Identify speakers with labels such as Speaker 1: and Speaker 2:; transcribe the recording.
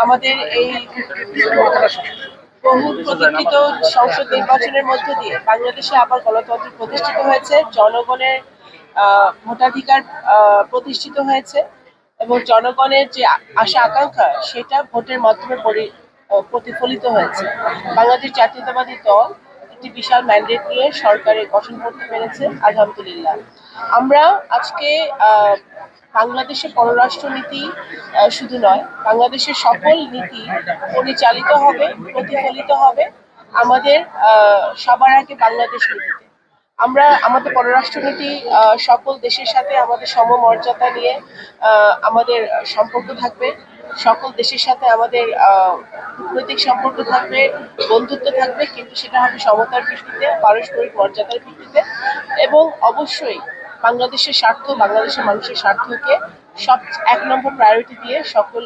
Speaker 1: আমাদের এই বহু প্রতীক্ষিত সংসদ নির্বাচনের মধ্য দিয়ে বাংলাদেশে আবার গণতন্ত্র প্রতিষ্ঠিত হয়েছে, জনগণের ভোটাধিকার প্রতিষ্ঠিত হয়েছে এবং জনগণের যে আশা আকাঙ্ক্ষা সেটা ভোটের মাধ্যমে প্রতিফলিত হয়েছে। বাংলাদেশ জাতীয়তাবাদী দল একটি বিশাল ম্যান্ডেট নিয়ে সরকারের গঠন করতে পেরেছে, আলহামদুলিল্লাহ। আমরা আজকে বাংলাদেশের পররাষ্ট্রনীতি শুধু নয়, বাংলাদেশের সকল নীতি পরিচালিত হবে, প্রতিফলিত হবে আমাদের সবার আগে বাংলাদেশ নীতিতে। আমরা আমাদের পররাষ্ট্রনীতি সকল দেশের সাথে আমাদের সমমর্যাদা নিয়ে আমাদের সম্পর্ক থাকবে, সকল দেশের সাথে আমাদের কূটনৈতিক সম্পর্ক থাকবে, বন্ধুত্ব থাকবে, কিন্তু সেটা হবে সমতার ভিত্তিতে, পারস্পরিক মর্যাদার ভিত্তিতে এবং অবশ্যই বাংলাদেশের স্বার্থ, বাংলাদেশের মানুষের স্বার্থকে সব এক নম্বর প্রায়োরিটি দিয়ে সকল